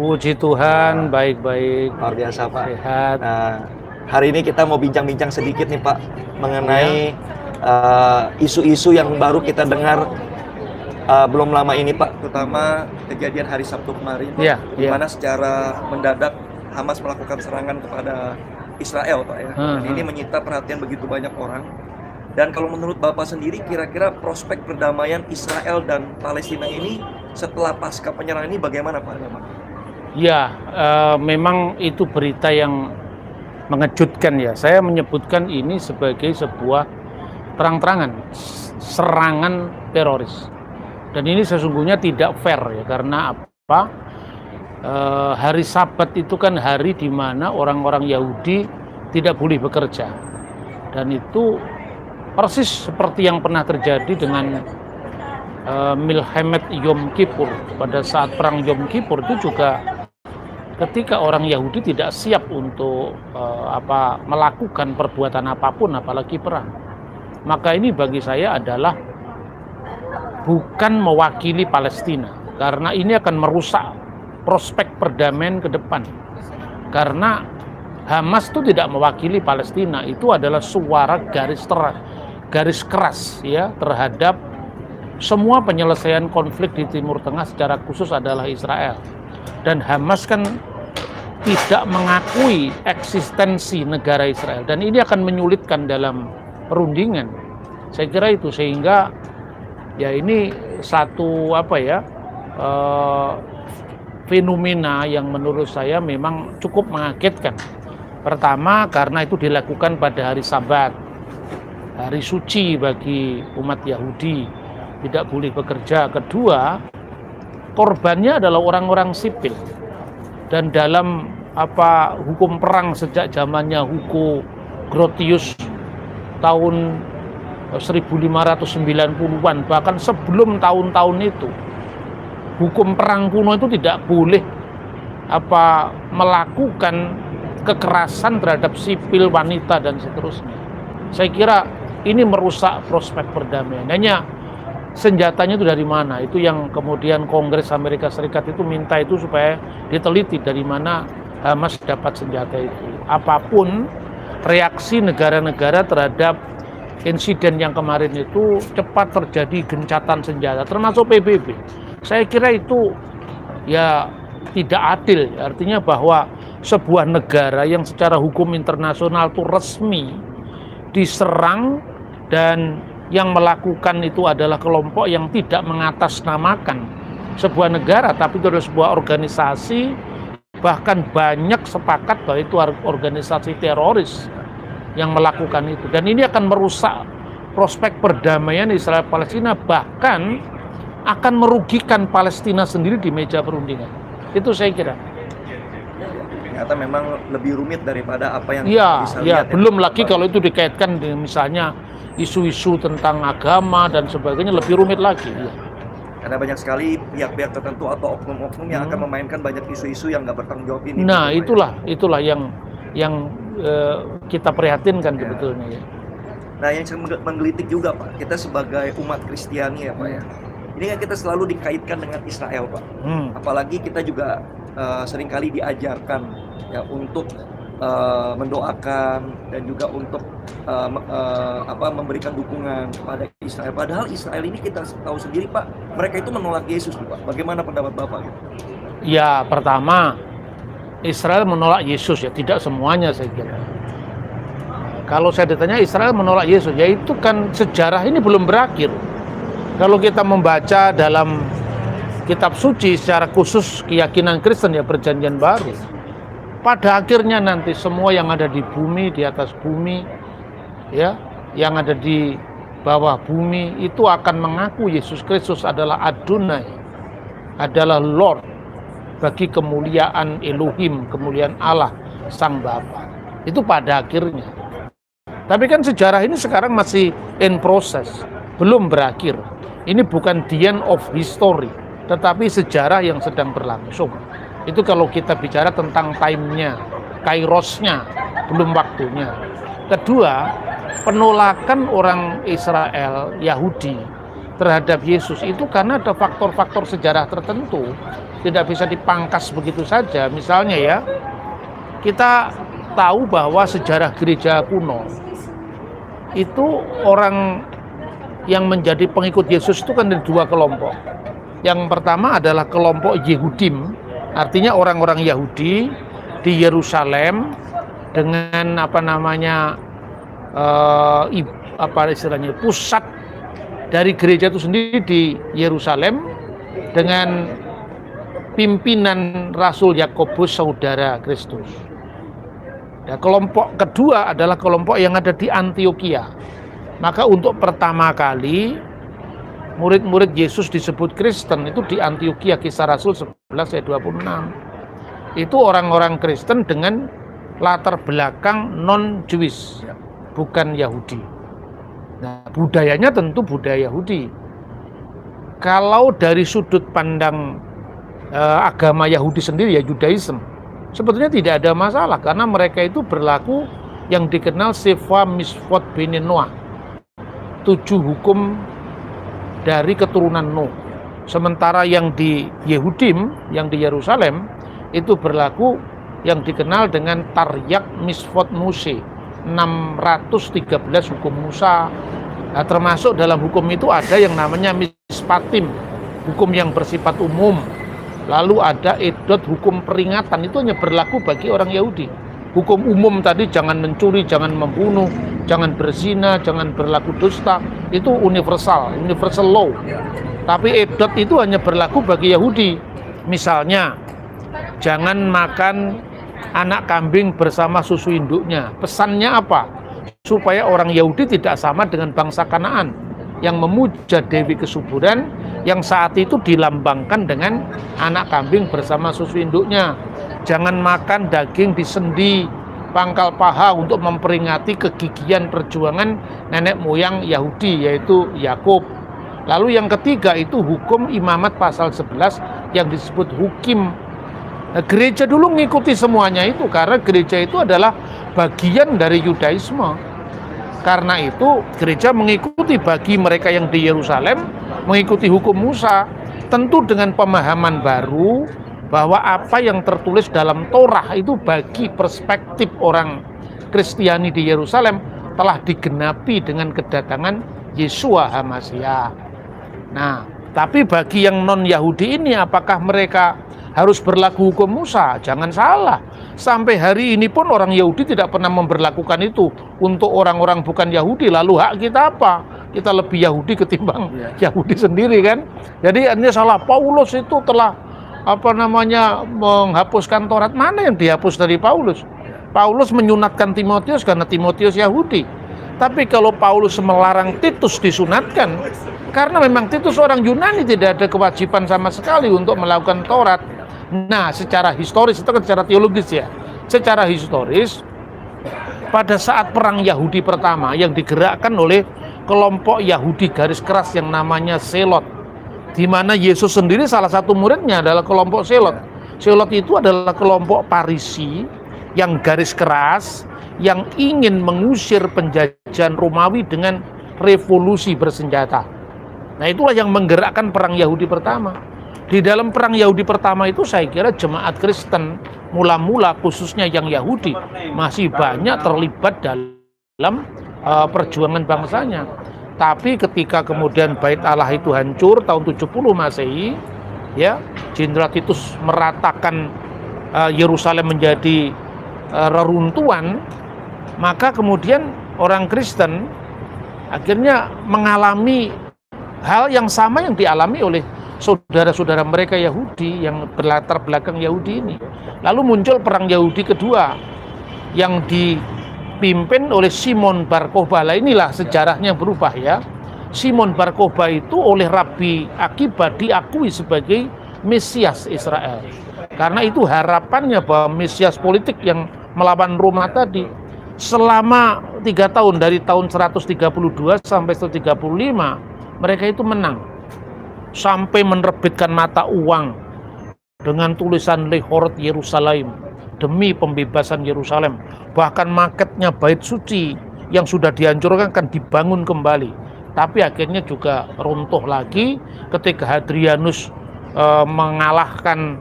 Puji Tuhan, baik-baik, Luar biasa, Pak. sehat. Nah, hari ini kita mau bincang-bincang sedikit nih, Pak, mengenai isu-isu yang baru kita dengar belum lama ini, Pak, terutama kejadian hari Sabtu kemarin, Iya, di mana secara mendadak Hamas melakukan serangan kepada Israel, Pak, ya. Dan ini menyita perhatian begitu banyak orang. Dan kalau menurut Bapak sendiri, kira-kira prospek perdamaian Israel dan Palestina ini setelah pasca penyerangan ini bagaimana, Pak? Ya, memang itu berita yang mengejutkan ya. Saya menyebutkan ini sebagai sebuah terang-terangan serangan teroris. Dan ini sesungguhnya tidak fair ya, karena apa? Hari Sabat itu kan hari di mana orang-orang Yahudi tidak boleh bekerja. Dan itu persis seperti yang pernah terjadi dengan Milhemet Yom Kippur. Pada saat perang Yom Kippur itu juga ketika orang Yahudi tidak siap untuk melakukan perbuatan apapun, apalagi perang. Maka ini bagi saya adalah bukan mewakili Palestina, karena ini akan merusak prospek perdamaian ke depan. Karena Hamas itu tidak mewakili Palestina, itu adalah suara garis keras ya terhadap semua penyelesaian konflik di Timur Tengah, secara khusus adalah Israel. Dan Hamas kan tidak mengakui eksistensi negara Israel, dan ini akan menyulitkan dalam perundingan. Saya kira itu, sehingga ya ini satu fenomena yang menurut saya memang cukup mengagetkan. Pertama, karena itu dilakukan pada hari Sabat, hari suci bagi umat Yahudi, tidak boleh bekerja. Kedua, korbannya adalah orang-orang sipil. Dan dalam hukum perang sejak zamannya Hugo Grotius tahun 1590-an, bahkan sebelum tahun-tahun itu, hukum perang kuno itu tidak boleh melakukan kekerasan terhadap sipil, wanita, dan seterusnya. Saya kira ini merusak prospek perdamaian. Hanya senjatanya itu dari mana? Itu yang kemudian Kongres Amerika Serikat itu minta itu supaya diteliti dari mana Hamas dapat senjata itu. Apapun reaksi negara-negara terhadap insiden yang kemarin itu, cepat terjadi gencatan senjata, termasuk PBB. Saya kira itu ya tidak adil. Artinya bahwa sebuah negara yang secara hukum internasional itu resmi diserang, dan yang melakukan itu adalah kelompok yang tidak mengatasnamakan sebuah negara, tapi itu adalah sebuah organisasi, bahkan banyak sepakat bahwa itu organisasi teroris yang melakukan itu. Dan ini akan merusak prospek perdamaian Israel Palestina, bahkan akan merugikan Palestina sendiri di meja perundingan. Itu saya kira. Ternyata memang lebih rumit daripada apa yang bisa lihat. Belum lagi kalau itu dikaitkan dengan misalnya isu-isu tentang agama dan sebagainya, lebih rumit lagi. Ya. Karena banyak sekali pihak-pihak tertentu atau oknum-oknum yang akan memainkan banyak isu-isu yang nggak bertanggung jawab ini. Nah, itulah yang kita prihatinkan sebetulnya. Ya. Nah, yang menggelitik juga, Pak, kita sebagai umat Kristiani ya, Pak, ya. Ini kan kita selalu dikaitkan dengan Israel, Pak. Apalagi kita juga seringkali diajarkan ya untuk mendoakan dan juga untuk memberikan dukungan kepada Israel. Padahal Israel ini kita tahu sendiri, Pak, mereka itu menolak Yesus, Pak. Bagaimana pendapat Bapak? Ya, pertama, Israel menolak Yesus ya, tidak semuanya saya kira. Kalau saya ditanya Israel menolak Yesus, ya itu kan sejarah ini belum berakhir. Kalau kita membaca dalam kitab suci, secara khusus keyakinan Kristen ya, Perjanjian Baru, pada akhirnya nanti semua yang ada di bumi, di atas bumi, ya, yang ada di bawah bumi itu akan mengaku Yesus Kristus adalah Adonai, adalah Lord, bagi kemuliaan Elohim, kemuliaan Allah Sang Bapa. Itu pada akhirnya. Tapi kan sejarah ini sekarang masih in process, belum berakhir. Ini bukan the end of history, tetapi sejarah yang sedang berlangsung. Itu kalau kita bicara tentang time-nya, kairosnya, belum waktunya. Kedua, penolakan orang Israel, Yahudi, terhadap Yesus itu karena ada faktor-faktor sejarah tertentu, tidak bisa dipangkas begitu saja. Misalnya ya, kita tahu bahwa sejarah gereja kuno itu orang yang menjadi pengikut Yesus itu kan ada dua kelompok. Yang pertama adalah kelompok Yehudim, artinya orang-orang Yahudi di Yerusalem dengan pusat dari gereja itu sendiri di Yerusalem dengan pimpinan Rasul Yakobus saudara Kristus. Dan kelompok kedua adalah kelompok yang ada di Antioquia. Maka untuk pertama kali murid-murid Yesus disebut Kristen itu di Antioquia, Kisah Rasul 11 ayat 26. Itu orang-orang Kristen dengan latar belakang non-Jewish, bukan Yahudi. Nah, budayanya tentu budaya Yahudi. Kalau dari sudut pandang agama Yahudi sendiri ya Judaism, sebetulnya tidak ada masalah karena mereka itu berlaku yang dikenal Sheva Misvot Bene Noah, 7 hukum dari keturunan Nuh. Sementara yang di Yehudim, yang di Yerusalem itu berlaku yang dikenal dengan Taryak Misvot Mose, 613 hukum Musa. Nah, termasuk dalam hukum itu ada yang namanya Mispatim, hukum yang bersifat umum. Lalu ada Edot, hukum peringatan, itu hanya berlaku bagi orang Yahudi. Hukum umum tadi jangan mencuri, jangan membunuh, jangan berzina, jangan berlaku dusta, itu universal law. Tapi Edot itu hanya berlaku bagi Yahudi. Misalnya, jangan makan anak kambing bersama susu induknya. Pesannya apa? Supaya orang Yahudi tidak sama dengan bangsa Kanaan yang memuja Dewi Kesuburan yang saat itu dilambangkan dengan anak kambing bersama susu induknya. Jangan makan daging di sendi pangkal paha untuk memperingati kegigihan perjuangan nenek moyang Yahudi yaitu Yakub. Lalu yang ketiga itu hukum imamat pasal 11 yang disebut hukim. Nah, gereja dulu mengikuti semuanya itu karena gereja itu adalah bagian dari Yudaisme. Karena itu gereja mengikuti bagi mereka yang di Yerusalem mengikuti hukum Musa, tentu dengan pemahaman baru bahwa apa yang tertulis dalam Torah itu bagi perspektif orang Kristiani di Yerusalem telah digenapi dengan kedatangan Yeshua HaMashiach. Nah, tapi bagi yang non-Yahudi ini apakah mereka harus berlaku hukum Musa? Jangan salah. Sampai hari ini pun orang Yahudi tidak pernah memberlakukan itu untuk orang-orang bukan Yahudi. Lalu hak kita apa? Kita lebih Yahudi ketimbang Yahudi sendiri kan? Jadi ini salah. Paulus itu telah menghapuskan Taurat. Mana yang dihapus dari Paulus? Paulus menyunatkan Timotius karena Timotius Yahudi. Tapi kalau Paulus melarang Titus disunatkan, karena memang Titus orang Yunani tidak ada kewajiban sama sekali untuk melakukan Taurat. Nah, secara historis, itu kan secara teologis ya. Secara historis, pada saat perang Yahudi pertama yang digerakkan oleh kelompok Yahudi garis keras yang namanya Selot, di mana Yesus sendiri salah satu muridnya adalah kelompok Selot. Selot itu adalah kelompok Parisi yang garis keras, yang ingin mengusir penjajahan Romawi dengan revolusi bersenjata. Nah, itulah yang menggerakkan perang Yahudi pertama. Di dalam perang Yahudi pertama itu saya kira jemaat Kristen mula-mula khususnya yang Yahudi masih banyak terlibat dalam perjuangan bangsanya. Tapi ketika kemudian Bait Allah itu hancur tahun 70 Masehi, ya, Jenderal Titus meratakan Yerusalem menjadi reruntuhan, maka kemudian orang Kristen akhirnya mengalami hal yang sama yang dialami oleh saudara-saudara mereka Yahudi yang berlatar belakang Yahudi ini. Lalu muncul perang Yahudi kedua yang dipimpin oleh Simon Bar Kokhba. Inilah sejarahnya berubah ya. Simon Bar Kokhba itu oleh Rabi Akiba diakui sebagai Mesias Israel. Karena itu harapannya bahwa Mesias politik yang melawan Roma tadi selama 3 tahun dari tahun 132 sampai 135 mereka itu menang. Sampai menerbitkan mata uang dengan tulisan Lehorot Yerusalem demi pembebasan Yerusalem. Bahkan maketnya bait suci yang sudah dihancurkan akan dibangun kembali. tapi akhirnya juga runtuh lagi ketika Hadrianus mengalahkan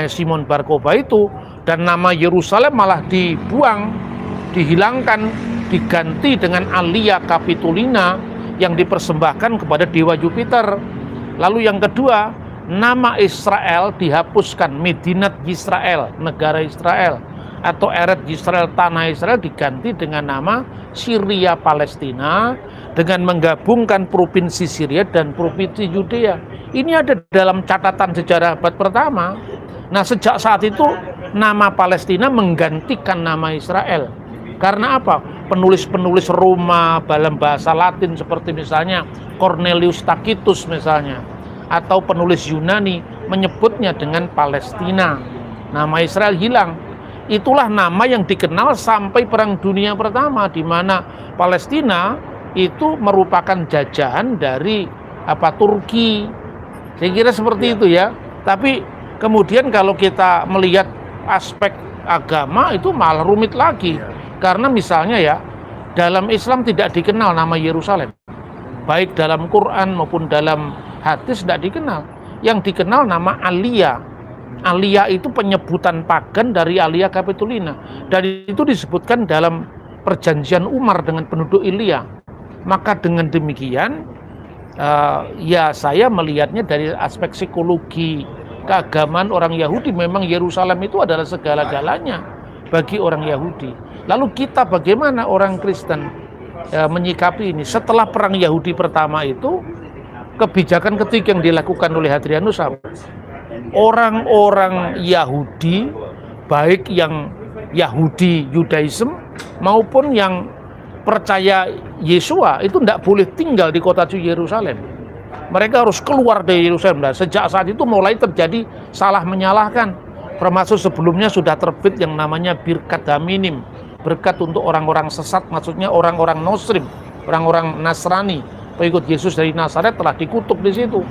Simon Bar Kokhba itu, dan nama Yerusalem malah dibuang, dihilangkan, diganti dengan Alia Capitolina yang dipersembahkan kepada dewa Jupiter. Lalu yang kedua, nama Israel dihapuskan, Medinat Yisrael, negara Israel, atau Eret Yisrael, tanah Israel, diganti dengan nama Syria Palestina, dengan menggabungkan provinsi Syria dan provinsi Yudea. Ini ada dalam catatan sejarah abad pertama. Nah, sejak saat itu nama Palestina menggantikan nama Israel. Karena apa? Penulis-penulis Roma dalam bahasa Latin seperti misalnya Cornelius Tacitus misalnya, atau penulis Yunani menyebutnya dengan Palestina. Nama Israel hilang. Itulah nama yang dikenal sampai Perang Dunia Pertama, di mana Palestina itu merupakan jajahan dari Turki. Saya kira seperti itu ya. Tapi kemudian kalau kita melihat aspek agama itu malah rumit lagi. Karena misalnya ya, dalam Islam tidak dikenal nama Yerusalem. Baik dalam Quran maupun dalam hadis tidak dikenal. Yang dikenal nama Alia. Alia itu penyebutan pagan dari Alia Capitolina. Dan itu disebutkan dalam perjanjian Umar dengan penduduk Ilia. Maka dengan demikian, ya saya melihatnya dari aspek psikologi keagamaan orang Yahudi. Memang Yerusalem itu adalah segala-galanya bagi orang Yahudi. Lalu kita bagaimana orang Kristen menyikapi ini? Setelah perang Yahudi pertama itu, kebijakan ketiga yang dilakukan oleh Hadrianus apa? Orang-orang Yahudi, baik yang Yahudi Yudaism maupun yang percaya Yesua, itu tidak boleh tinggal di kota suci Yerusalem. Mereka harus keluar dari Yerusalem. Nah, sejak saat itu mulai terjadi salah menyalahkan. Termasuk sebelumnya sudah terbit yang namanya Birkat Daminim, berkat untuk orang-orang sesat, maksudnya orang-orang Nosrim, orang-orang Nasrani, pengikut Yesus dari Nazaret telah dikutuk di situ.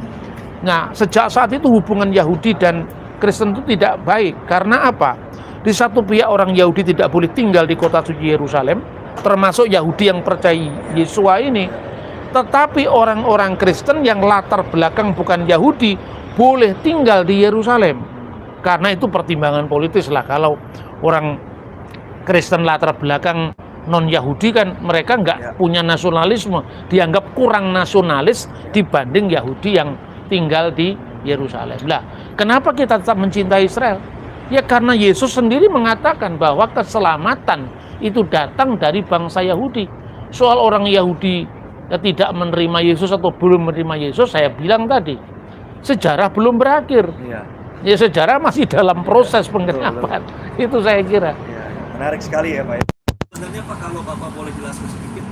Nah, sejak saat itu hubungan Yahudi dan Kristen itu tidak baik. Karena apa? Di satu pihak orang Yahudi tidak boleh tinggal di kota suci Yerusalem, termasuk Yahudi yang percaya Yesua ini. Tetapi orang-orang Kristen yang latar belakang bukan Yahudi boleh tinggal di Yerusalem. Karena itu pertimbangan politis lah. Kalau orang Kristen latar belakang non-Yahudi kan mereka nggak punya nasionalisme, dianggap kurang nasionalis dibanding Yahudi yang tinggal di Yerusalem. Lah, kenapa kita tetap mencintai Israel? Ya karena Yesus sendiri mengatakan bahwa keselamatan itu datang dari bangsa Yahudi. Soal orang Yahudi tidak menerima Yesus atau belum menerima Yesus, saya bilang tadi, sejarah belum berakhir. Ya sejarah masih dalam proses penggenapan. Itu saya kira. Ya, menarik sekali ya Pak. Sebenarnya Pak, kalau Bapak boleh jelaskan sedikit,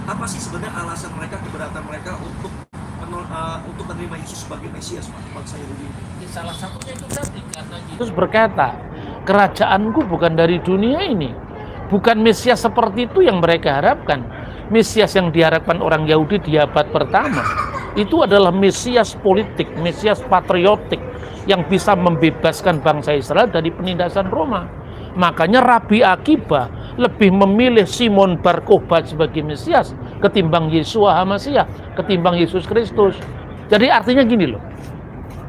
apa sih sebenarnya alasan mereka, keberatan mereka untuk menerima Yesus sebagai Mesias, Pak, bangsa Yahudi? Salah satunya itu tadi, karena Yesus berkata, kerajaanku bukan dari dunia ini. Bukan Mesias seperti itu yang mereka harapkan. Mesias yang diharapkan orang Yahudi di abad pertama itu adalah Mesias politik, Mesias patriotik yang bisa membebaskan bangsa Israel dari penindasan Roma. Makanya Rabi Akiba lebih memilih Simon Bar Kokhba sebagai Mesias ketimbang Yesua HaMasiah, ketimbang Yesus Kristus. Jadi artinya gini loh,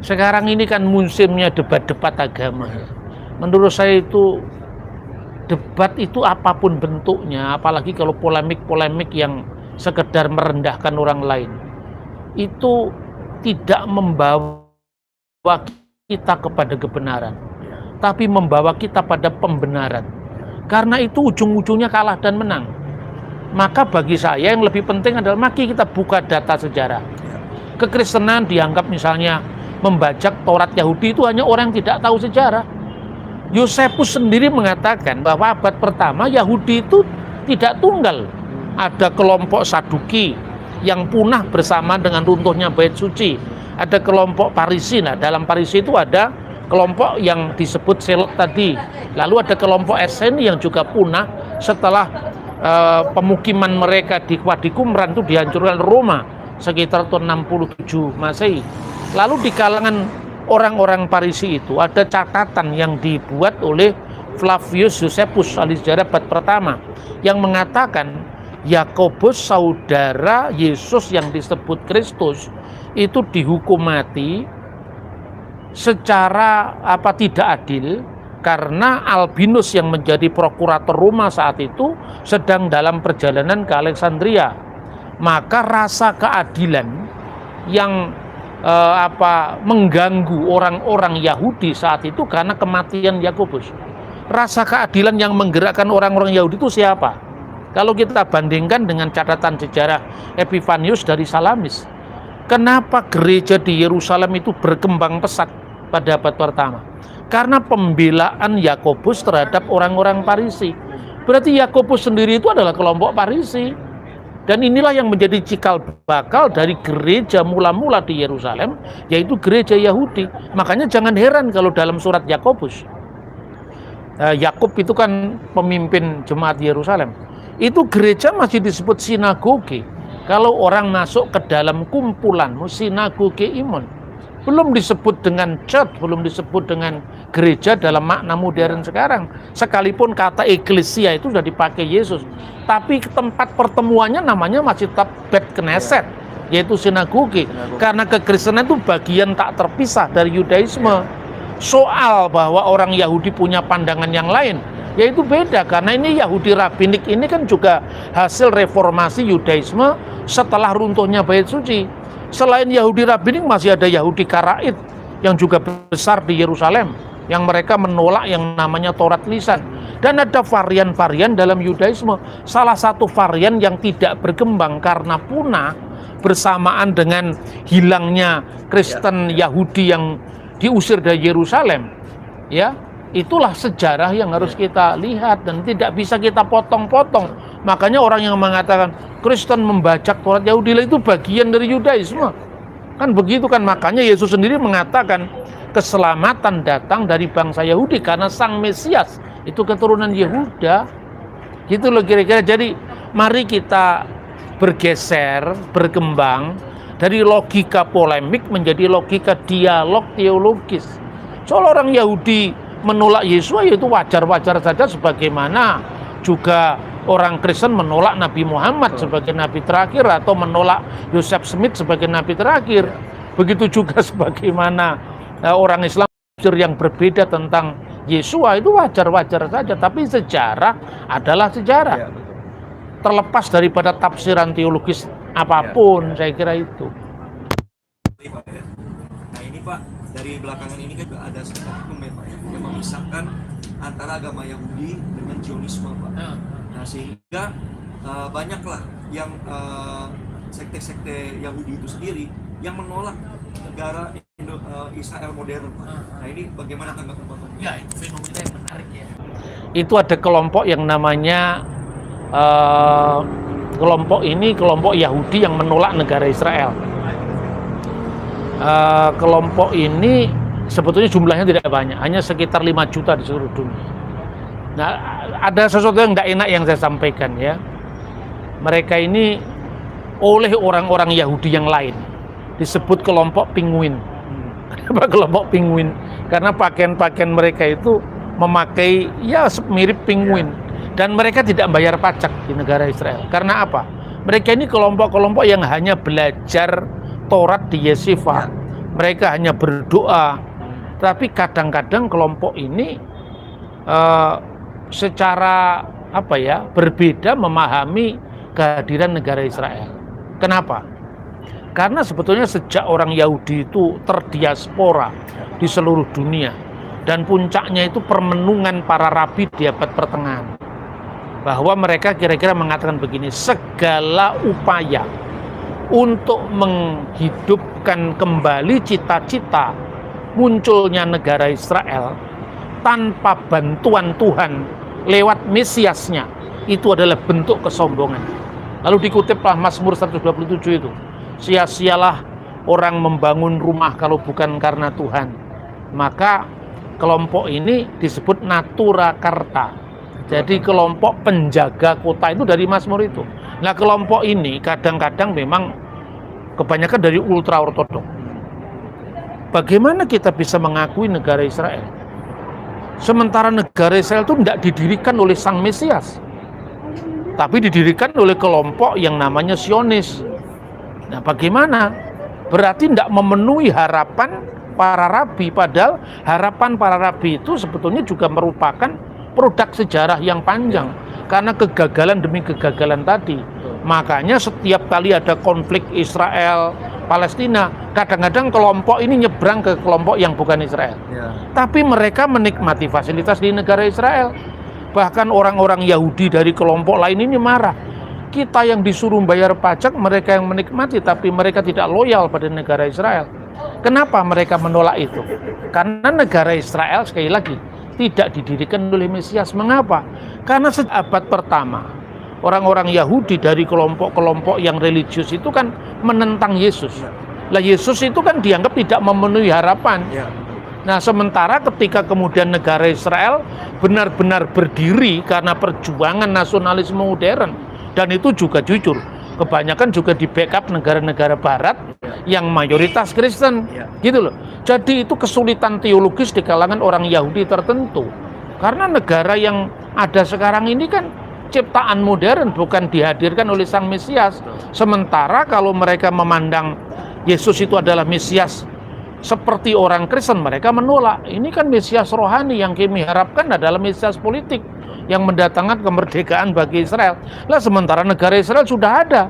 sekarang ini kan musimnya debat-debat agama. Menurut saya itu debat itu apapun bentuknya, apalagi kalau polemik-polemik yang sekedar merendahkan orang lain, itu tidak membawa kita kepada kebenaran, tapi membawa kita pada pembenaran. Karena itu ujung-ujungnya kalah dan menang. Maka bagi saya yang lebih penting adalah mari kita buka data sejarah. Kekristenan dianggap misalnya membajak Taurat Yahudi itu hanya orang yang tidak tahu sejarah. Yosefus sendiri mengatakan bahwa abad pertama Yahudi itu tidak tunggal. Ada kelompok Saduki yang punah bersama dengan runtuhnya Bait Suci. Ada kelompok Parisi. Nah, dalam Parisi itu ada kelompok yang disebut Selok tadi. Lalu ada kelompok Esseni yang juga punah setelah pemukiman mereka di Wadi Qumran itu dihancurkan Roma sekitar tahun 67 Masehi. Lalu di kalangan orang-orang Parisi itu ada catatan yang dibuat oleh Flavius Josephus, ahli sejarah abad pertama, yang mengatakan Yakobus saudara Yesus yang disebut Kristus itu dihukum mati secara tidak adil karena Albinus yang menjadi prokurator Roma saat itu sedang dalam perjalanan ke Alexandria. Maka rasa keadilan yang mengganggu orang-orang Yahudi saat itu karena kematian Yakobus. Rasa keadilan yang menggerakkan orang-orang Yahudi itu siapa? Kalau kita bandingkan dengan catatan sejarah Epifanius dari Salamis, kenapa gereja di Yerusalem itu berkembang pesat pada abad pertama? Karena pembelaan Yakobus terhadap orang-orang Farisi. Berarti Yakobus sendiri itu adalah kelompok Farisi. Dan inilah yang menjadi cikal bakal dari gereja mula-mula di Yerusalem, yaitu gereja Yahudi. Makanya jangan heran kalau dalam surat Yakobus, Yakub itu kan pemimpin jemaat Yerusalem, itu gereja masih disebut sinagoge. Kalau orang masuk ke dalam kumpulan sinagoge Imon, belum disebut dengan church, belum disebut dengan gereja dalam makna modern sekarang. Sekalipun kata eklesia itu sudah dipakai Yesus, tapi tempat pertemuannya namanya masih tetap Bet Knesset, yaitu sinagoge. Karena kekristenan itu bagian tak terpisah dari Yudaisme. Soal bahwa orang Yahudi punya pandangan yang lain, yaitu beda, karena ini Yahudi rabbinik ini kan juga hasil reformasi Yudaisme setelah runtuhnya Bait Suci. Selain Yahudi rabbinik masih ada Yahudi Karaid yang juga besar di Yerusalem, yang mereka menolak yang namanya Taurat lisan. Dan ada varian-varian dalam Yudaisme. Salah satu varian yang tidak berkembang karena punah bersamaan dengan hilangnya Kristen Yahudi yang diusir dari Yerusalem, ya, itulah sejarah yang harus kita lihat dan tidak bisa kita potong-potong. Makanya orang yang mengatakan Kristen membajak Taurat Yahudi itu bagian dari Yudaisme, kan begitu kan? Makanya Yesus sendiri mengatakan keselamatan datang dari bangsa Yahudi karena Sang Mesias itu keturunan Yehuda, gitu loh kira-kira. Jadi mari kita bergeser, berkembang dari logika polemik menjadi logika dialog teologis. Soal orang Yahudi menolak Yesus, yaitu wajar-wajar saja, sebagaimana juga orang Kristen menolak Nabi Muhammad sebagai nabi terakhir atau menolak Joseph Smith sebagai nabi terakhir. Begitu juga sebagaimana orang Islam yang berbeda tentang Yesua, itu wajar-wajar saja. Tapi sejarah adalah sejarah, terlepas daripada tafsiran teologis apapun, saya kira itu. Nah ini Pak, dari belakangan ini kan ada sebuah hukum ya Pak, yang memisahkan antara agama Yahudi dengan Zionisme Pak. Nah sehingga banyaklah yang sekte-sekte Yahudi itu sendiri yang menolak negara Israel modern Pak. Nah ini bagaimana tanggapan Bapak? Ya, itu fenomena yang menarik ya. Itu ada kelompok yang namanya kelompok Yahudi yang menolak negara Israel. Kelompok ini sebetulnya jumlahnya tidak banyak, hanya sekitar 5 juta di seluruh dunia. Nah, ada sesuatu yang tidak enak yang saya sampaikan ya. Mereka ini oleh orang-orang Yahudi yang lain disebut kelompok penguin. Kenapa kelompok penguin? Karena pakaian-pakaian mereka itu memakai ya mirip penguin. Dan mereka tidak bayar pajak di negara Israel. Karena apa? Mereka ini kelompok-kelompok yang hanya belajar Taurat di Yeshiva. Mereka hanya berdoa. Tapi kadang-kadang kelompok ini secara berbeda memahami kehadiran negara Israel. Kenapa? Karena sebetulnya sejak orang Yahudi itu terdiaspora di seluruh dunia, dan puncaknya itu permenungan para rabi di abad pertengahan, bahwa mereka kira-kira mengatakan begini: segala upaya untuk menghidupkan kembali cita-cita munculnya negara Israel tanpa bantuan Tuhan lewat Mesiasnya itu adalah bentuk kesombongan. Lalu dikutiplah Mazmur 127 itu, sia-sialah orang membangun rumah kalau bukan karena Tuhan. Maka kelompok ini disebut Natura Karta. Jadi kelompok penjaga kota itu dari Mazmur itu. Nah kelompok ini kadang-kadang memang kebanyakan dari ultra ortodok. Bagaimana kita bisa mengakui negara Israel sementara negara Israel itu tidak didirikan oleh Sang Mesias? tapi didirikan oleh kelompok yang namanya Zionis. Nah, bagaimana? Berarti tidak memenuhi harapan para rabi, padahal harapan para rabi itu sebetulnya juga merupakan produk sejarah yang panjang karena kegagalan demi kegagalan tadi. Makanya setiap kali ada konflik Israel Palestina, kadang-kadang kelompok ini nyebrang ke kelompok yang bukan Israel. Tapi mereka menikmati fasilitas di negara Israel. Bahkan orang-orang Yahudi dari kelompok lain ini marah. Kita yang disuruh bayar pajak, mereka yang menikmati, tapi mereka tidak loyal pada negara Israel. Kenapa mereka menolak itu? Karena negara Israel, sekali lagi, tidak didirikan oleh Mesias. Mengapa? Karena abad pertama, orang-orang Yahudi dari kelompok-kelompok yang religius itu kan menentang Yesus. Lah Yesus itu kan dianggap tidak memenuhi harapan. Nah, sementara ketika kemudian negara Israel benar-benar berdiri karena perjuangan nasionalisme modern, dan itu juga jujur, kebanyakan juga di backup negara-negara barat yang mayoritas Kristen, gitu loh. Jadi itu kesulitan teologis di kalangan orang Yahudi tertentu. Karena negara yang ada sekarang ini kan ciptaan modern, bukan dihadirkan oleh Sang Mesias. Sementara kalau mereka memandang Yesus itu adalah Mesias seperti orang Kristen, mereka menolak. Ini kan Mesias rohani, yang kami harapkan adalah Mesias politik yang mendatangkan kemerdekaan bagi Israel. Lah sementara negara Israel sudah ada.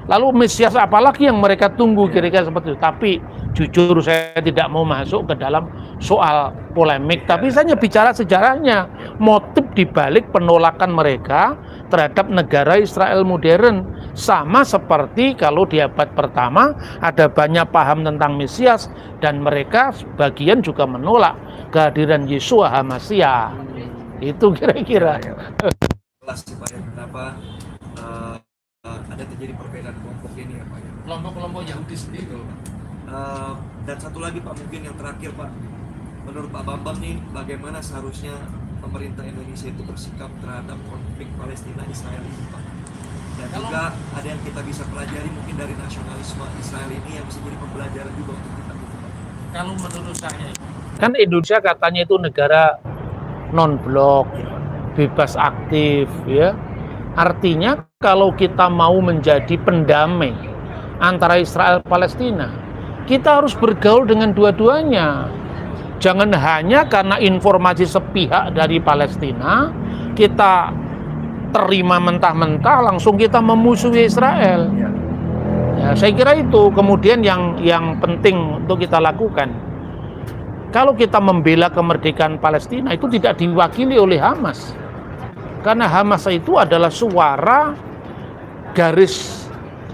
Lalu Mesias apalagi yang mereka tunggu, kira-kira seperti itu. Tapi jujur saya tidak mau masuk ke dalam soal polemik, tapi saya hanya bicara sejarahnya, motif dibalik penolakan mereka terhadap negara Israel modern. Sama seperti kalau di abad pertama ada banyak paham tentang Mesias dan mereka sebagian juga menolak kehadiran Yeshua HaMashiach. Itu kira-kira. Jelas Pak ya, kenapa ada terjadi perbedaan kelompok ini ya Pak ya. Kelompok-kelompok Yahudi sendiri. Dan satu lagi Pak, mungkin yang terakhir Pak, menurut Pak Bambang nih, bagaimana seharusnya pemerintah Indonesia itu bersikap terhadap konflik Palestina Israel ini Pak? Dan juga ada yang kita bisa pelajari mungkin dari nasionalisme Israel ini yang bisa jadi pembelajaran juga untuk kita gitu Pak. Kalau menurut saya, kan Indonesia katanya itu negara non-blok, bebas aktif, ya. Artinya kalau kita mau menjadi pendamai antara Israel Palestina, kita harus bergaul dengan dua-duanya. Jangan hanya karena informasi sepihak dari Palestina, kita terima mentah-mentah langsung kita memusuhi Israel. Ya, saya kira itu kemudian yang penting untuk kita lakukan. Kalau kita membela kemerdekaan Palestina itu tidak diwakili oleh Hamas. Karena Hamas itu adalah suara garis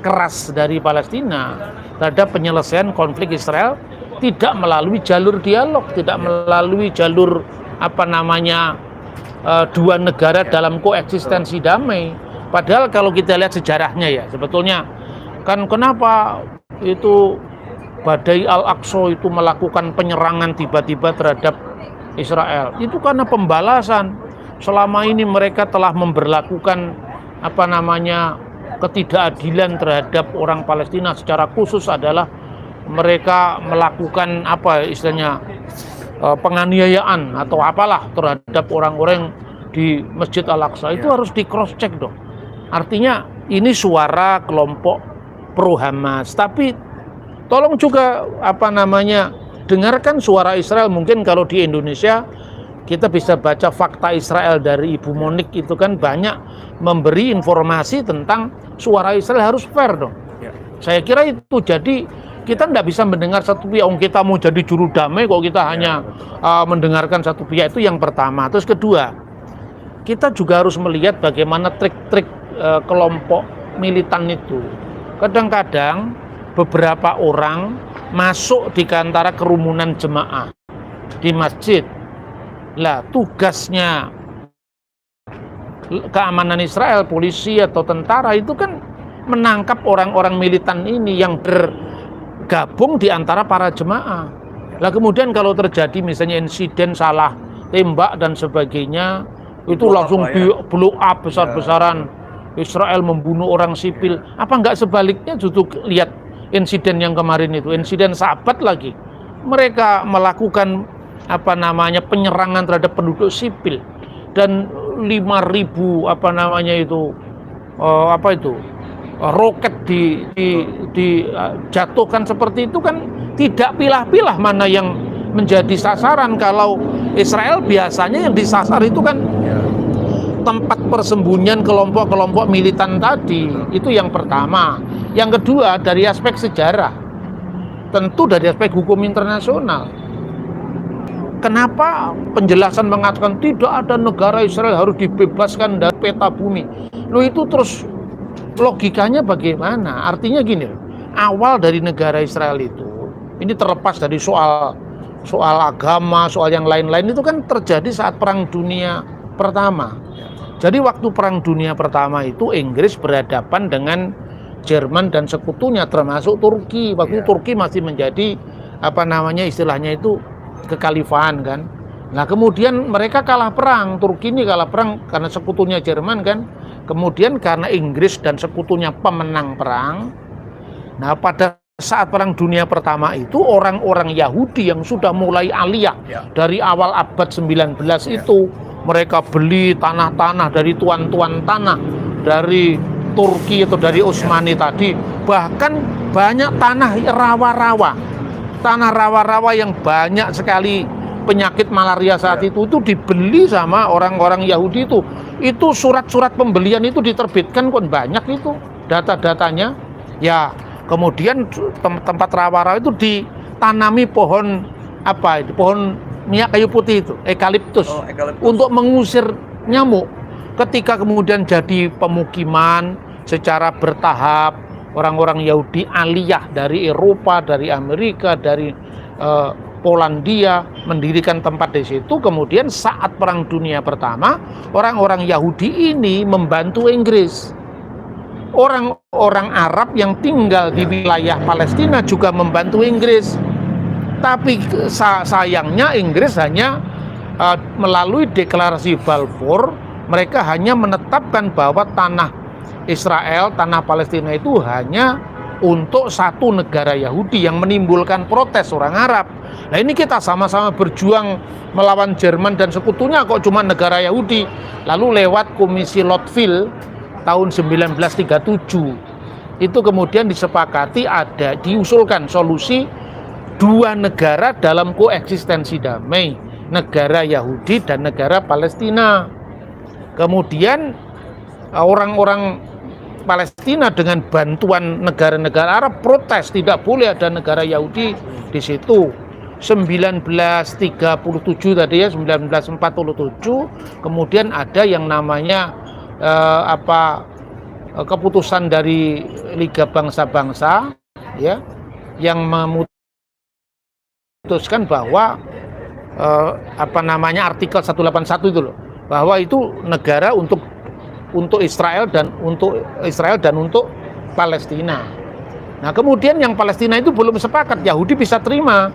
keras dari Palestina terhadap penyelesaian konflik Israel, tidak melalui jalur dialog, tidak melalui jalur dua negara dalam koeksistensi damai. Padahal kalau kita lihat sejarahnya ya, sebetulnya kan kenapa itu Badai Al-Aqsa itu melakukan penyerangan tiba-tiba terhadap Israel. Itu karena pembalasan. Selama ini mereka telah memberlakukan ketidakadilan terhadap orang Palestina, secara khusus adalah mereka melakukan penganiayaan atau apalah terhadap orang-orang di Masjid Al-Aqsa. Itu harus di cross check dong. Artinya ini suara kelompok pro Hamas, tapi tolong juga dengarkan suara Israel. Mungkin kalau di Indonesia kita bisa baca Fakta Israel dari Ibu Monik, itu kan banyak memberi informasi tentang suara Israel harus fair dong. Saya kira itu. Jadi kita tidak bisa mendengar satu pihak. Kita mau jadi juru damai kok kita hanya mendengarkan satu pihak. Itu yang pertama. Terus kedua, kita juga harus melihat bagaimana trik-trik kelompok militan itu. Kadang-kadang beberapa orang masuk di antara kerumunan jemaah di masjid. Lah tugasnya keamanan Israel, polisi atau tentara itu kan menangkap orang-orang militan ini yang bergabung di antara para jemaah. Lah kemudian kalau terjadi misalnya insiden salah tembak dan sebagainya, itu langsung di blow up besar-besaran. Israel membunuh orang sipil. Apa enggak sebaliknya? Justru lihat insiden yang kemarin itu, insiden Sabat lagi. Mereka melakukan penyerangan terhadap penduduk sipil, dan 5.000 apa itu roket dijatuhkan seperti itu kan tidak pilah-pilah mana yang menjadi sasaran. Kalau Israel biasanya yang disasar itu kan tempat persembunyian kelompok-kelompok militan tadi. Itu yang pertama. Yang kedua, dari aspek sejarah, tentu dari aspek hukum internasional. Kenapa penjelasan mengatakan tidak ada negara Israel harus dibebaskan dari peta bumi? Loh, itu terus logikanya bagaimana? Artinya gini, awal dari negara Israel itu, ini terlepas dari soal agama, soal yang lain-lain, itu kan terjadi saat Perang Dunia Pertama. Jadi waktu Perang Dunia Pertama itu Inggris berhadapan dengan Jerman dan sekutunya termasuk Turki. Waktu Turki masih menjadi istilahnya itu kekhalifahan kan. Nah, kemudian mereka kalah perang. Turki ini kalah perang karena sekutunya Jerman kan. Kemudian karena Inggris dan sekutunya pemenang perang. Nah, pada saat Perang Dunia Pertama itu orang-orang Yahudi yang sudah mulai aliyah dari awal abad 19 itu, mereka beli tanah-tanah dari tuan-tuan tanah dari Turki atau dari Utsmani tadi. Bahkan banyak tanah rawa-rawa yang banyak sekali penyakit malaria saat itu dibeli sama orang-orang Yahudi itu. Itu surat-surat pembelian itu diterbitkan kan banyak itu data-datanya. Ya, kemudian tempat rawa-rawa itu ditanami pohon pohon minyak kayu putih itu, eukaliptus, untuk mengusir nyamuk. Ketika kemudian jadi pemukiman secara bertahap, orang-orang Yahudi aliyah dari Eropa, dari Amerika, dari Polandia mendirikan tempat di situ. Kemudian saat Perang Dunia Pertama, orang-orang Yahudi ini membantu Inggris. Orang-orang Arab yang tinggal di wilayah Palestina juga membantu Inggris. Tapi sayangnya Inggris hanya melalui deklarasi Balfour, mereka hanya menetapkan bahwa tanah Israel, tanah Palestina itu hanya untuk satu negara Yahudi, yang menimbulkan protes orang Arab. Nah, ini kita sama-sama berjuang melawan Jerman dan sekutunya kok cuma negara Yahudi. Lalu lewat Komisi Lotfield tahun 1937 itu kemudian disepakati, diusulkan solusi dua negara dalam koeksistensi damai, negara Yahudi dan negara Palestina. Kemudian orang-orang Palestina dengan bantuan negara-negara Arab protes, tidak boleh ada negara Yahudi di situ. 1937 tadi ya, 1947 kemudian ada yang namanya keputusan dari Liga Bangsa-Bangsa ya, yang memutuskan bahwa artikel 181 itu loh, bahwa itu negara untuk Israel dan untuk Palestina. Nah, kemudian yang Palestina itu belum sepakat, Yahudi bisa terima.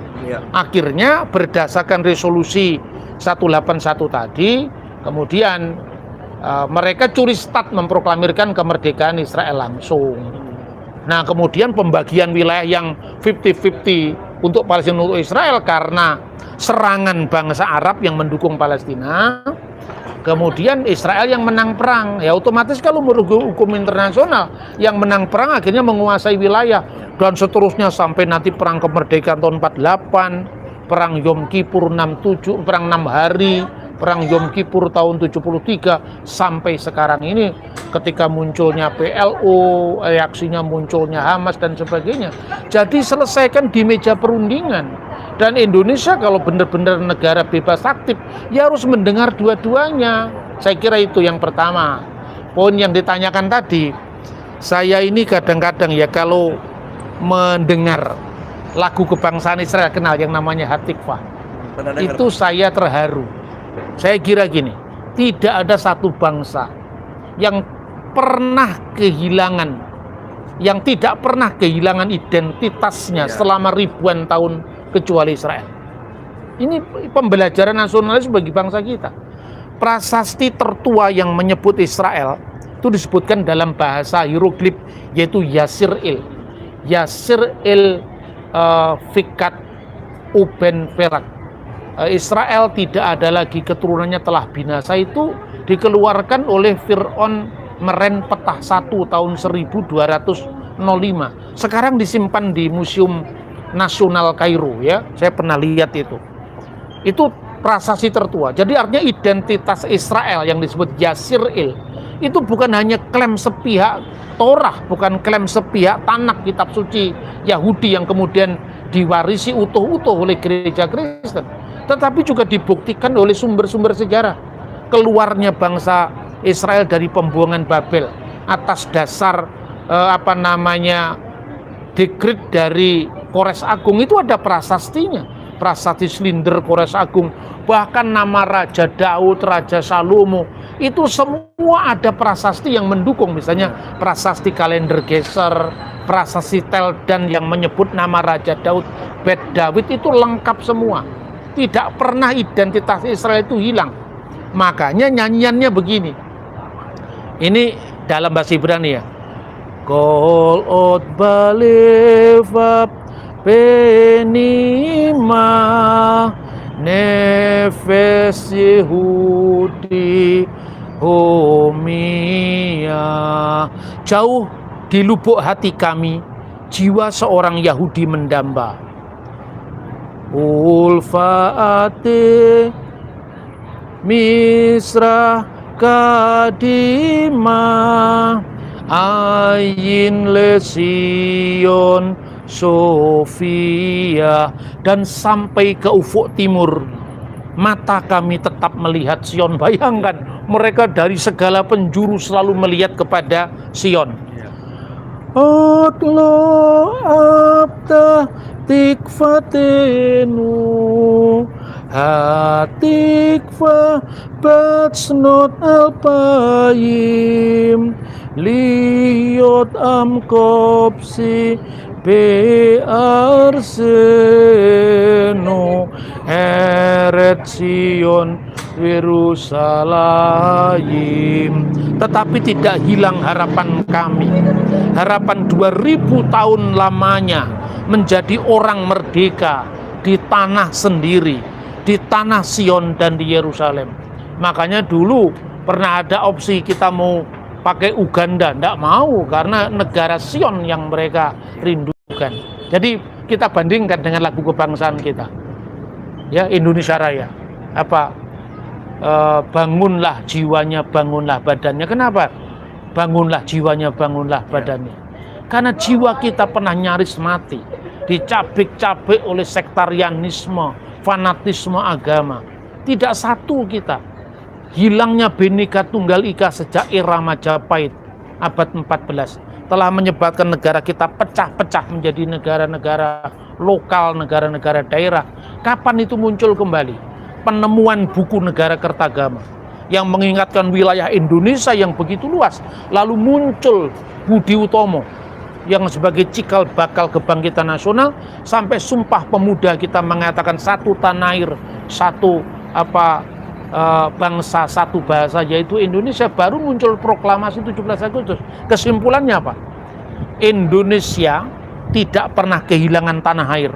Akhirnya berdasarkan resolusi 181 tadi, kemudian mereka curi start memproklamirkan kemerdekaan Israel langsung. Nah, kemudian pembagian wilayah yang 50-50 untuk Palestina untuk Israel karena serangan bangsa Arab yang mendukung Palestina. Kemudian Israel yang menang perang, ya otomatis kalau menurut hukum internasional yang menang perang akhirnya menguasai wilayah, dan seterusnya sampai nanti perang kemerdekaan tahun 48, perang Yom Kippur 67, perang 6 hari, perang Yom Kippur tahun 73, sampai sekarang ini ketika munculnya PLO, reaksinya munculnya Hamas dan sebagainya. Jadi selesaikan di meja perundingan. Dan Indonesia kalau benar-benar negara bebas aktif, ya harus mendengar dua-duanya. Saya kira itu yang pertama. Poin yang ditanyakan tadi, saya ini kadang-kadang ya kalau mendengar lagu kebangsaan Israel, kenal yang namanya Hatikvah, itu saya terharu. Saya kira gini, tidak ada satu bangsa yang tidak pernah kehilangan identitasnya selama ribuan tahun kecuali Israel. Ini pembelajaran nasionalis bagi bangsa kita. Prasasti tertua yang menyebut Israel itu disebutkan dalam bahasa hieroglif, yaitu Yasir-il Fikat Uben Perak. Israel tidak ada lagi keturunannya, telah binasa, itu dikeluarkan oleh Fir'aun Meren Petah 1 tahun 1205. Sekarang disimpan di Museum Nasional Kairo ya. Saya pernah lihat itu. Itu prasasti tertua. Jadi artinya identitas Israel yang disebut Yasir'il itu bukan hanya klaim sepihak Torah, bukan klaim sepihak Tanakh, kitab suci Yahudi yang kemudian diwarisi utuh-utuh oleh gereja Kristen, tetapi juga dibuktikan oleh sumber-sumber sejarah. Keluarnya bangsa Israel dari pembuangan Babel atas dasar dekret dari Kores Agung itu ada prasastinya. Prasasti Slinder Kores Agung, bahkan nama Raja Daud, Raja Salomo, itu semua ada prasasti yang mendukung. Misalnya prasasti kalender Geser, prasasti Teldan yang menyebut nama Raja Daud, Bet David, itu lengkap semua. Tidak pernah identitas Israel itu hilang. Makanya nyanyiannya begini. Ini dalam bahasa Ibrani ya. Kol ot balevap Penima nefes Yehudi homia. Jauh di lubuk hati kami jiwa seorang Yahudi mendamba. Ulfaate misra kadima ayin lesion Sofia, dan sampai ke ufuk timur mata kami tetap melihat Sion. Bayangkan, mereka dari segala penjuru selalu melihat kepada Sion. Atlo abta tikfatenu hatikfa batsnot alpayim liot amkopsi Bearseno eret Sion Yerusalem. Tetapi tidak hilang harapan kami. Harapan 2000 tahun lamanya menjadi orang merdeka di tanah sendiri, di tanah Sion dan di Yerusalem. Makanya dulu pernah ada opsi kita mau pakai Uganda, tidak mau, karena negara Sion yang mereka rindukan. Jadi kita bandingkan dengan lagu kebangsaan kita, ya, Indonesia Raya. Bangunlah jiwanya, bangunlah badannya. Kenapa? Bangunlah jiwanya, bangunlah badannya. Karena jiwa kita pernah nyaris mati, dicabik-cabik oleh sektarianisme, fanatisme agama. Tidak satu kita. Hilangnya Bhinneka Tunggal Ika sejak era Majapahit abad 14 telah menyebabkan negara kita pecah-pecah menjadi negara-negara lokal, negara-negara daerah. Kapan itu muncul kembali? Penemuan buku negara Kertagama yang mengingatkan wilayah Indonesia yang begitu luas. Lalu muncul Budi Utomo yang sebagai cikal bakal kebangkitan nasional, sampai Sumpah Pemuda kita mengatakan satu tanah air, satu bangsa, satu bahasa, yaitu Indonesia. Baru muncul proklamasi 17 Agustus. Kesimpulannya apa? Indonesia tidak pernah kehilangan tanah air.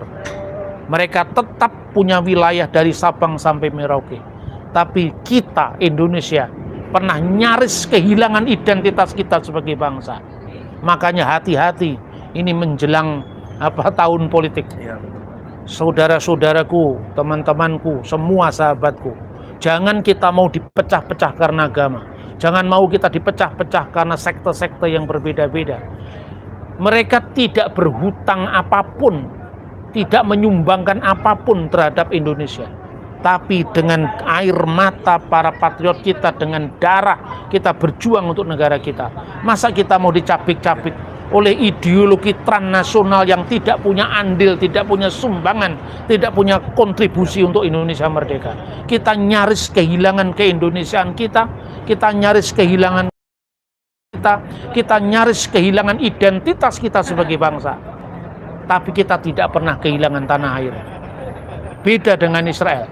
Mereka tetap punya wilayah dari Sabang sampai Merauke. Tapi kita, Indonesia, pernah nyaris kehilangan identitas kita sebagai bangsa. Makanya hati-hati, ini menjelang tahun politik. Saudara-saudaraku, teman-temanku, semua sahabatku, jangan kita mau dipecah-pecah karena agama. Jangan mau kita dipecah-pecah karena sekte-sekte yang berbeda-beda. Mereka tidak berhutang apapun, tidak menyumbangkan apapun terhadap Indonesia. Tapi dengan air mata para patriot kita, dengan darah kita berjuang untuk negara kita. Masa kita mau dicabik-cabik oleh ideologi transnasional yang tidak punya andil, tidak punya sumbangan, tidak punya kontribusi untuk Indonesia merdeka. Kita nyaris kehilangan keindonesiaan kita, kita nyaris kehilangan kita nyaris kehilangan identitas kita sebagai bangsa. Tapi kita tidak pernah kehilangan tanah air. Beda dengan Israel.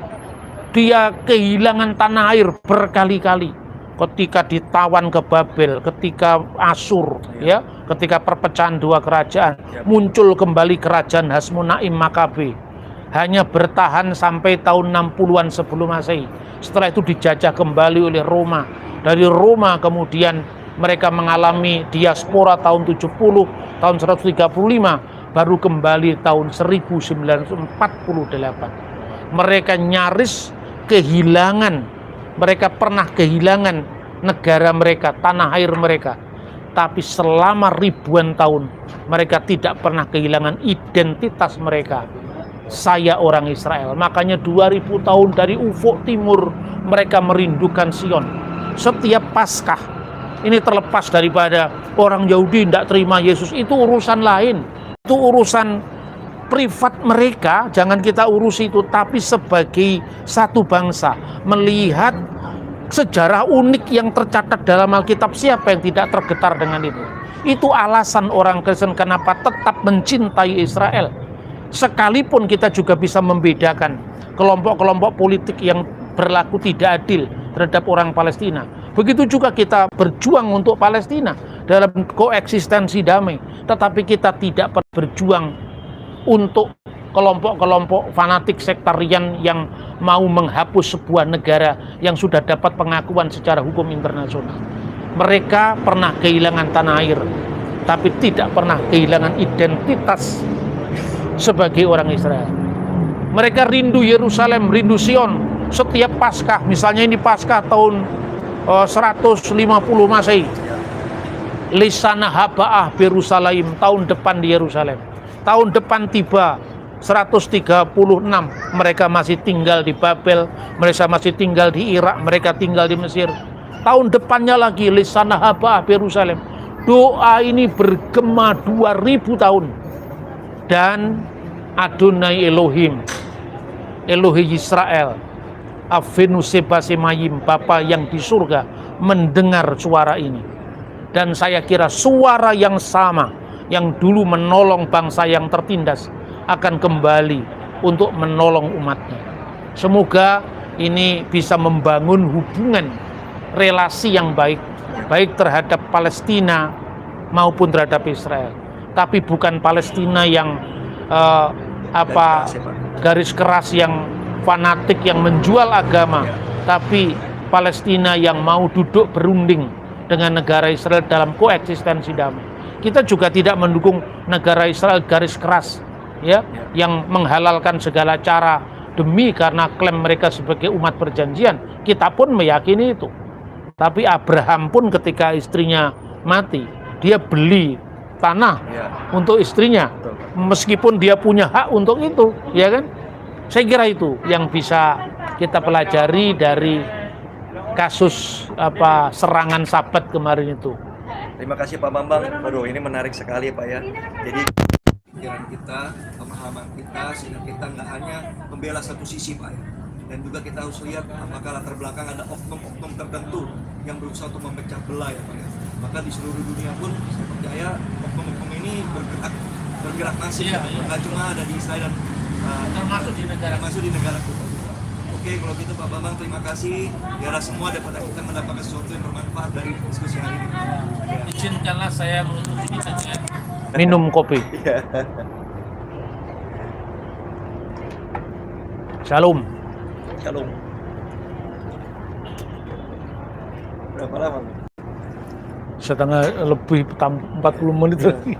Dia kehilangan tanah air berkali-kali. Ketika ditawan ke Babel, ketika Asyur, ya, ketika perpecahan dua kerajaan, muncul kembali kerajaan Hasmonaim Makabe. Hanya bertahan sampai tahun 60-an sebelum Masehi. Setelah itu dijajah kembali oleh Roma. Dari Roma kemudian mereka mengalami diaspora tahun 70, tahun 135, baru kembali tahun 1948. Mereka nyaris kehilangan, mereka pernah kehilangan negara mereka, tanah air mereka. Tapi selama ribuan tahun mereka tidak pernah kehilangan identitas mereka. Saya orang Israel. Makanya 2000 tahun dari ufuk timur mereka merindukan Sion. Setiap Paskah, ini terlepas daripada orang Yahudi tidak terima Yesus, itu urusan lain. Itu urusan privat mereka, jangan kita urus itu. Tapi sebagai satu bangsa, melihat sejarah unik yang tercatat dalam Alkitab, siapa yang tidak tergetar dengan itu? Itu alasan orang Kristen kenapa tetap mencintai Israel. Sekalipun kita juga bisa membedakan kelompok-kelompok politik yang berlaku tidak adil terhadap orang Palestina. Begitu juga kita berjuang untuk Palestina dalam koeksistensi damai. Tetapi kita tidak pernah berjuang untuk kelompok-kelompok fanatik sektarian yang mau menghapus sebuah negara yang sudah dapat pengakuan secara hukum internasional. Mereka pernah kehilangan tanah air, tapi tidak pernah kehilangan identitas sebagai orang Israel. Mereka rindu Yerusalem, rindu Sion. Setiap Paskah, misalnya ini Paskah tahun 150 Masehi, Lisana Haba'ah Yerusalem, tahun depan di Yerusalem. Tahun depan tiba 136, mereka masih tinggal di Babel, mereka masih tinggal di Irak, mereka tinggal di Mesir. Tahun depannya lagi Lisana Haba'ah Yerusalem. Doa ini bergema 2000 tahun. Dan Adonai Elohim, Elohi Israel, Avenu Sebasemayim, Bapa yang di surga, mendengar suara ini. Dan saya kira suara yang sama yang dulu menolong bangsa yang tertindas akan kembali untuk menolong umatnya. Semoga ini bisa membangun hubungan relasi yang baik, baik terhadap Palestina maupun terhadap Israel. Tapi bukan Palestina yang garis keras, yang fanatik, yang menjual agama, tapi Palestina yang mau duduk berunding dengan negara Israel dalam koeksistensi damai. Kita juga tidak mendukung negara Israel garis keras, ya, yang menghalalkan segala cara demi karena klaim mereka sebagai umat perjanjian. Kita pun meyakini itu. Tapi Abraham pun ketika istrinya mati, dia beli tanah untuk istrinya, meskipun dia punya hak untuk itu, ya kan? Saya kira itu yang bisa kita pelajari dari kasus serangan Sabat kemarin itu. Terima kasih Pak Bambang. Waduh, ini menarik sekali Pak ya. Jadi pikiran kita, pemahaman kita, sehingga kita nggak hanya membela satu sisi Pak ya. Dan juga kita harus lihat apakah latar belakang ada oknum-oknum tertentu yang berusaha untuk memecah belah ya Pak ya. Maka di seluruh dunia pun saya percaya oknum-oknum ini bergerak masif, nggak cuma ada di Israel dan termasuk di negara kita. Oke, kalau gitu Pak Bambang, terima kasih. Biarlah semua daripada kita mendapatkan sesuatu yang bermanfaat dari diskusi hari ini. Izinkanlah saya menutup ini dengan minum kopi. Shalom. Shalom. Berapa lama? Setengah lebih 40 menit lagi.